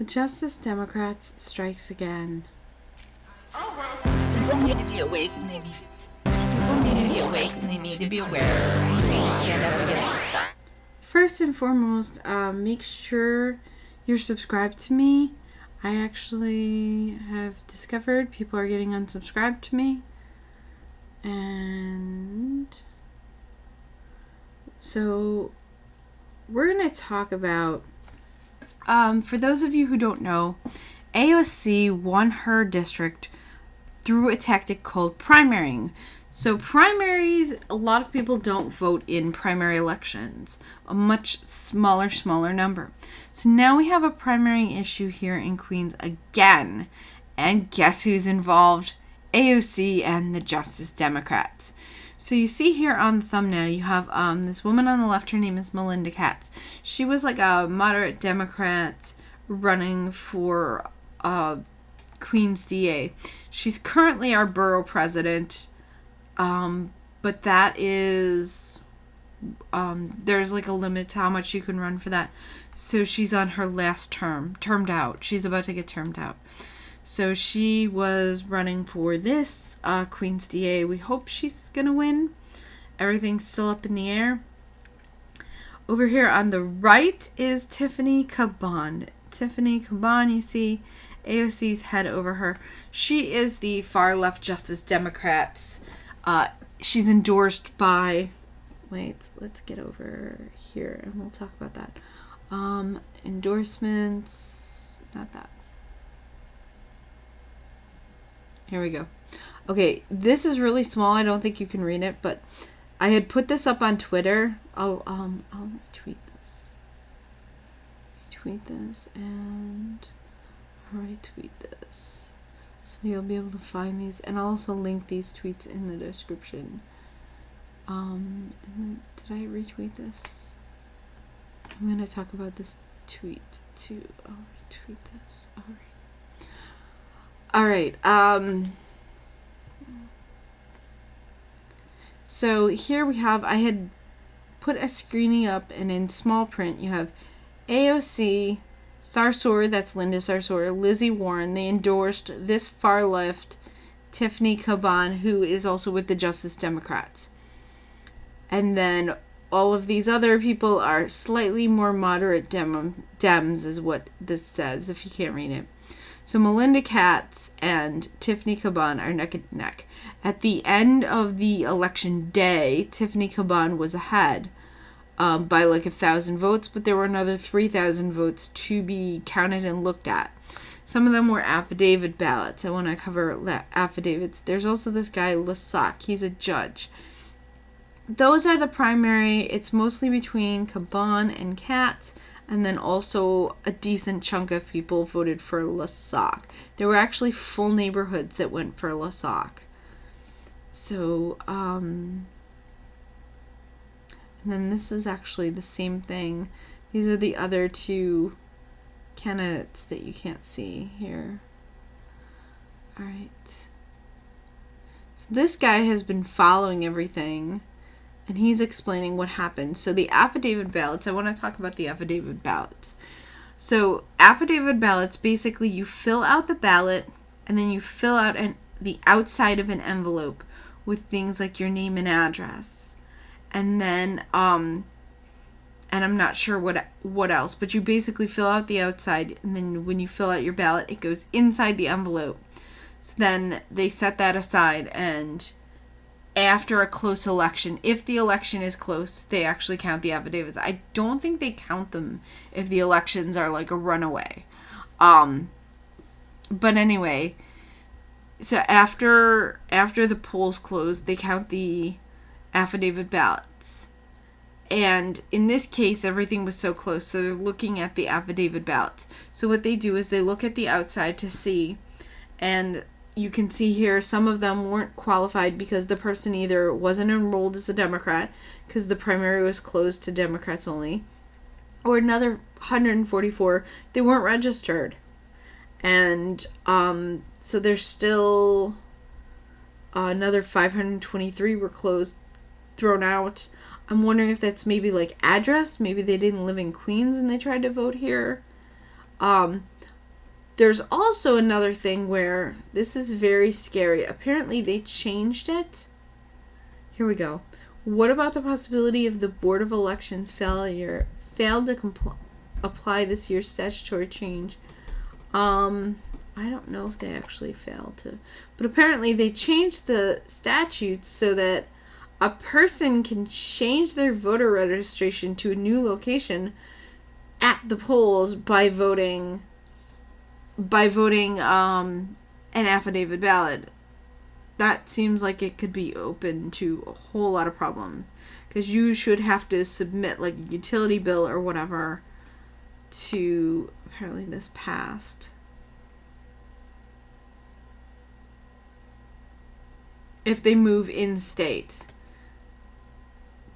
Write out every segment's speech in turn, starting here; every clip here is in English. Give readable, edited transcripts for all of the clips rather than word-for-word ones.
The Justice Democrats strikes again. Oh, well, people need to be awake and they need to be aware. They need to stand up against the stuff. First and foremost, make sure you're subscribed to me. I actually have discovered people are getting unsubscribed to me. And so we're going to talk about, for those of you who don't know, AOC won her district through a tactic called primarying. So primaries, a lot of people don't vote in primary elections. A much smaller number. So now we have a primary issue here in Queens again. And guess who's involved? AOC and the Justice Democrats. So you see here on the thumbnail, you have this woman on the left. Her name is Melinda Katz. She was like a moderate Democrat running for Queens DA. She's currently our borough president, but that is, there's like a limit to how much you can run for that. So she's on her last termed out. She's about to get termed out. So she was running for this Queens DA. We hope she's going to win. Everything's still up in the air. Over here on the right is Tiffany Caban. Tiffany Caban, you see AOC's head over her. She is the far left Justice Democrats. She's endorsed by... Wait, let's get over here and we'll talk about that. Endorsements... Not that. Here we go. Okay, this is really small. I don't think you can read it, but I had put this up on Twitter. I'll retweet this. Retweet this and retweet this. So you'll be able to find these, and I'll also link these tweets in the description. And then, did I retweet this? I'm gonna talk about this tweet too. I'll retweet this. All right. So here we have, I had put a screening up, and in small print you have AOC, Sarsour, that's Linda Sarsour, Lizzie Warren. They endorsed this far left Tiffany Caban, who is also with the Justice Democrats. And then all of these other people are slightly more moderate Dems, is what this says, if you can't read it. So Melinda Katz and Tiffany Caban are neck and neck. At the end of the election day, Tiffany Caban was ahead by like 1,000 votes, but there were another 3,000 votes to be counted and looked at. Some of them were affidavit ballots. I want to cover affidavits. There's also this guy, Lasak. He's a judge. Those are the primary. It's mostly between Caban and Katz. And then also a decent chunk of people voted for Lasak. There were actually full neighborhoods that went for Lasak. So, and then this is actually the same thing. These are the other two candidates that you can't see here. Alright. So this guy has been following everything. And he's explaining what happened. So the affidavit ballots, I want to talk about the affidavit ballots. So affidavit ballots, basically you fill out the ballot and then you fill out the outside of an envelope with things like your name and address. And then, and I'm not sure what else, but you basically fill out the outside, and then when you fill out your ballot, it goes inside the envelope. So then they set that aside, and after a close election, if the election is close, they actually count the affidavits. I don't think they count them if the elections are like a runaway. But anyway, so after the polls close, they count the affidavit ballots. And in this case, everything was so close, so they're looking at the affidavit ballots. So what they do is they look at the outside to see, and you can see here some of them weren't qualified because the person either wasn't enrolled as a Democrat because the primary was closed to Democrats only, or another 144, they weren't registered. And so there's still another 523 were thrown out. I'm wondering if that's maybe like address. Maybe they didn't live in Queens and they tried to vote here. There's also another thing where this is very scary. Apparently they changed it. Here we go. What about the possibility of the Board of Elections failed to apply this year's statutory change? I don't know if they actually failed to, but apparently they changed the statutes so that a person can change their voter registration to a new location at the polls by voting an affidavit ballot. That seems like it could be open to a whole lot of problems, because you should have to submit like a utility bill or whatever to, apparently this passed. If they move in state.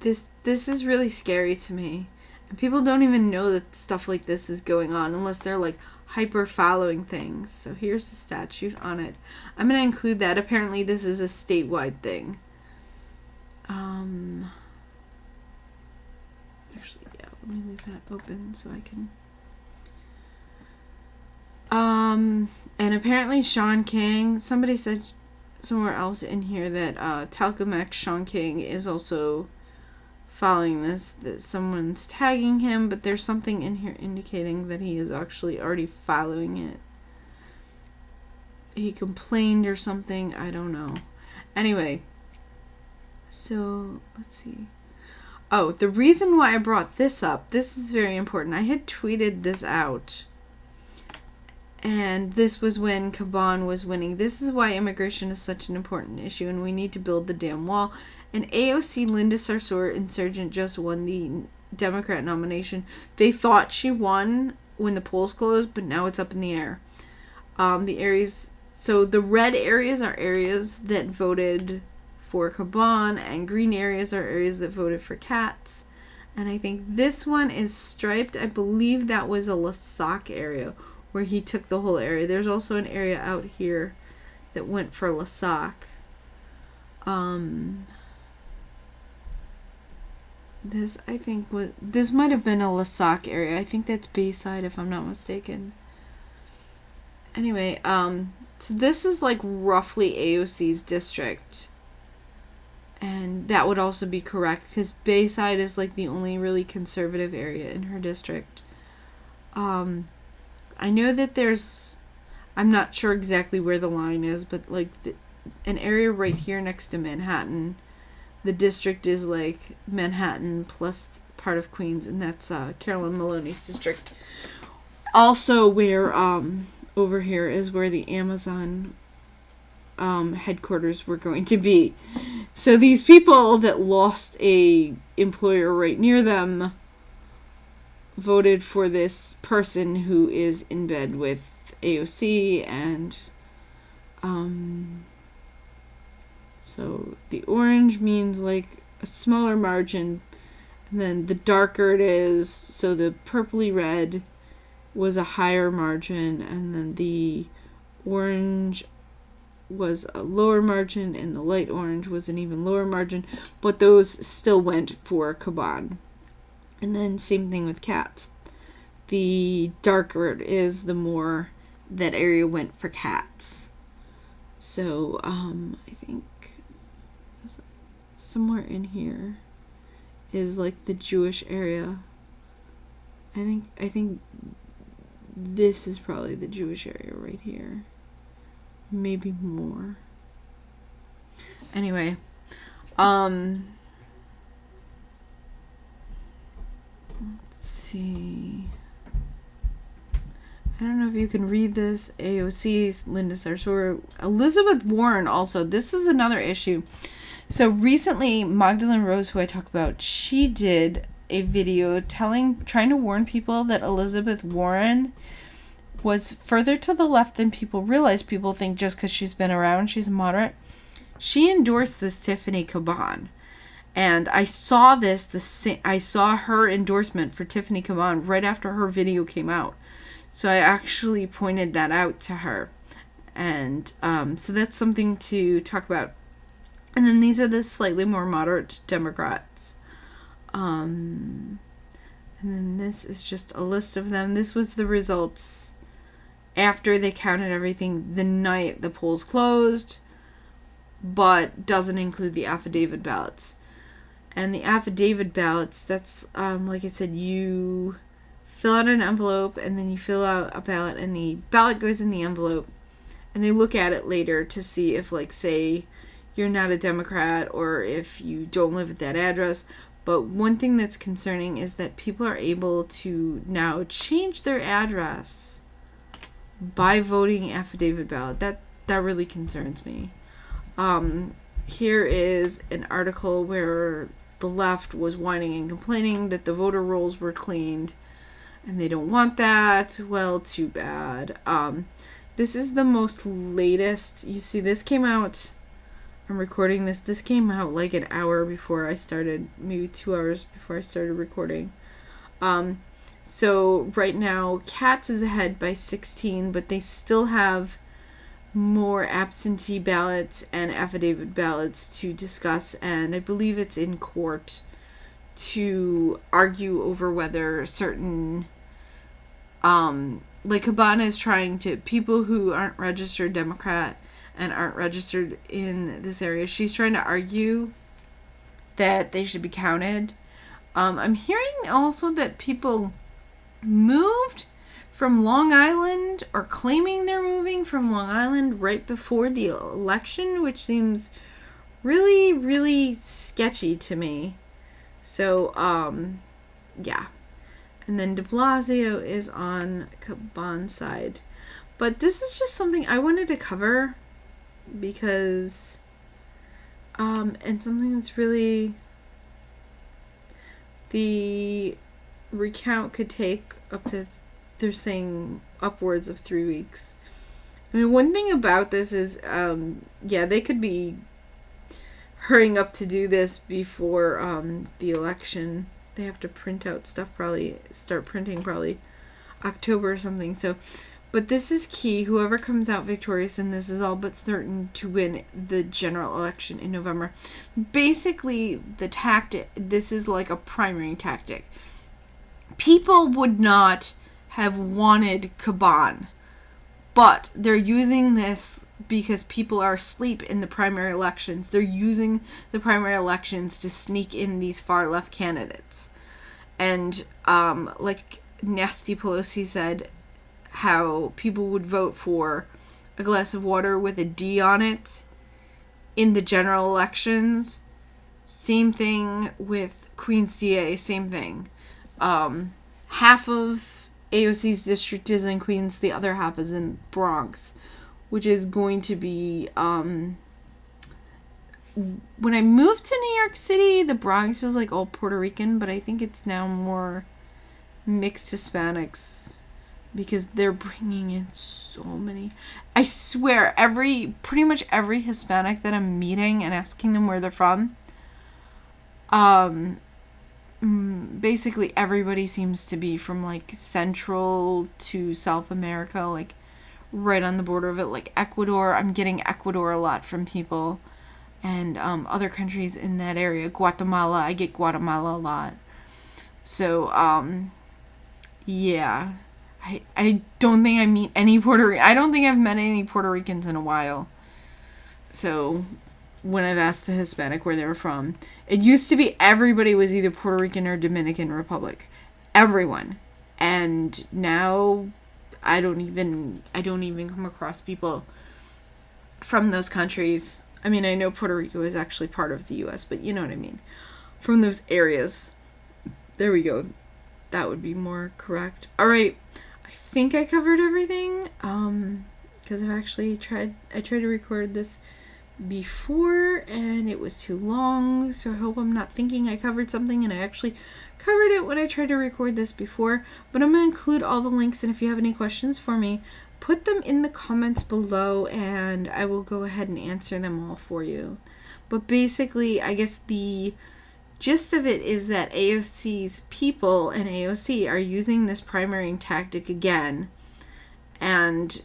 This is really scary to me. And people don't even know that stuff like this is going on unless they're like hyper following things. So here's the statute on it. I'm going to include that. Apparently this is a statewide thing. Actually, yeah, let me leave that open so I can. And apparently Sean King, somebody said somewhere else in here that Talcum Sean King is also following this, that someone's tagging him, but there's something in here indicating that he is actually already following it. He complained or something, I don't know. Anyway, so let's see. Oh, the reason why I brought this up, this is very important. I had tweeted this out, and this was when Caban was winning. This is why immigration is such an important issue, and we need to build the damn wall. And AOC Linda Sarsour, insurgent, just won the Democrat nomination. They thought she won when the polls closed, but now it's up in the air. The areas, so the red areas are areas that voted for Caban, and green areas are areas that voted for Katz. And I think this one is striped. I believe that was a LaSac area where he took the whole area. There's also an area out here that went for LaSac. This, I think, this might have been a LaSac area. I think that's Bayside, if I'm not mistaken. Anyway, so this is like roughly AOC's district. And that would also be correct, because Bayside is like the only really conservative area in her district. I know that there's, I'm not sure exactly where the line is, but like an area right here next to Manhattan, the district is like Manhattan plus part of Queens, and that's Carolyn Maloney's district. Also where over here is where the Amazon headquarters were going to be. So these people that lost a employer right near them voted for this person who is in bed with AOC, and so the orange means like a smaller margin, and then the darker it is, so the purpley red was a higher margin, and then the orange was a lower margin, and the light orange was an even lower margin, but those still went for Caban. And then same thing with Katz. The darker it is, the more that area went for Katz. So I think somewhere in here is like the Jewish area. I think this is probably the Jewish area right here. Maybe more. Anyway, let's see. I don't know if you can read this. AOC, Linda Sarsour, Elizabeth Warren also. This is another issue. So recently, Magdalene Rose, who I talk about, she did a video trying to warn people that Elizabeth Warren was further to the left than people realize. People think just because she's been around, she's a moderate. She endorsed this Tiffany Caban. And I saw I saw her endorsement for Tiffany Caban right after her video came out. So I actually pointed that out to her. And so that's something to talk about. And then these are the slightly more moderate Democrats. And then this is just a list of them. This was the results. after they counted everything the night the polls closed, but doesn't include the affidavit ballots. And the affidavit ballots, that's, like I said, you fill out an envelope, and then you fill out a ballot, and the ballot goes in the envelope, and they look at it later to see if, like, say, you're not a Democrat, or if you don't live at that address. But one thing that's concerning is that people are able to now change their address by voting affidavit ballot. That really concerns me. Here is an article where the left was whining and complaining that the voter rolls were cleaned, and they don't want that. Well, too bad. This is the most latest. You see, this came out, I'm recording this. This came out like an hour before I started, maybe 2 hours before I started recording. So right now, Katz is ahead by 16, but they still have more absentee ballots and affidavit ballots to discuss, and I believe it's in court to argue over whether certain, like Cabana is trying to, people who aren't registered Democrat and aren't registered in this area, she's trying to argue that they should be counted. I'm hearing also that people moved from Long Island, or claiming they're moving from Long Island right before the election, which seems really, really sketchy to me. So, yeah. And then de Blasio is on Caban's side. But this is just something I wanted to cover because, and something that's really, the recount could take up to, they're saying, upwards of 3 weeks. I mean, one thing about this is, yeah, they could be hurrying up to do this before the election. They have to print out stuff, probably start printing probably October or something. So, but this is key. Whoever comes out victorious in this is all but certain to win the general election in November. Basically, the tactic, this is like a primary tactic. People would not have wanted Caban, but they're using this because people are asleep in the primary elections. They're using the primary elections to sneak in these far left candidates. And like Nasty Pelosi said, how people would vote for a glass of water with a D on it in the general elections. Same thing with Queens DA, same thing. Half of AOC's district is in Queens, the other half is in Bronx, which is going to be, when I moved to New York City, the Bronx was like all Puerto Rican, but I think it's now more mixed Hispanics because they're bringing in so many. I swear, pretty much every Hispanic that I'm meeting and asking them where they're from, basically everybody seems to be from like Central to South America, like right on the border of it, like Ecuador. I'm getting Ecuador a lot from people, and other countries in that area. Guatemala, I get Guatemala a lot. So yeah, I don't think I meet any I don't think I've met any Puerto Ricans in a while. So when I've asked the Hispanic where they were from, it used to be everybody was either Puerto Rican or Dominican Republic. Everyone. And now I don't even come across people from those countries. I mean, I know Puerto Rico is actually part of the U.S., but you know what I mean. From those areas. There we go. That would be more correct. All right. I think I covered everything. Because I tried to record this before and it was too long, so I hope I'm not thinking I covered something and I actually covered it when I tried to record this before. But I'm going to include all the links, and if you have any questions for me, put them in the comments below and I will go ahead and answer them all for you. But basically, I guess the gist of it is that AOC's people and AOC are using this primary tactic again, and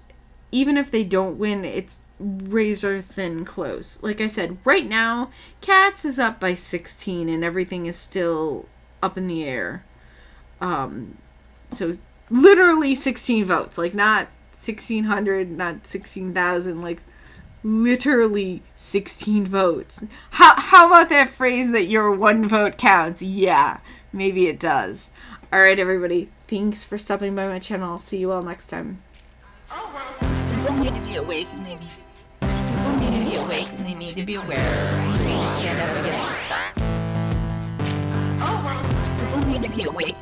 even if they don't win, it's razor thin close. Like I said, right now, Katz is up by 16 and everything is still up in the air. So literally 16 votes, like not 1,600, not 16,000, like literally 16 votes. How about that phrase that your one vote counts? Yeah, maybe it does. All right, everybody. Thanks for stopping by my channel. I'll see you all next time. Oh, well, people need to be awake and they need to be aware. They need to stand up against the stuff. Oh, well, people need to be awake.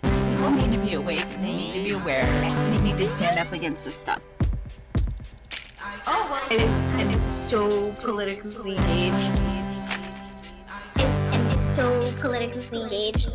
People need to be awake and they need to be aware. They need to stand up against this stuff. Oh, well. And it's so politically engaged. And it's so politically engaged.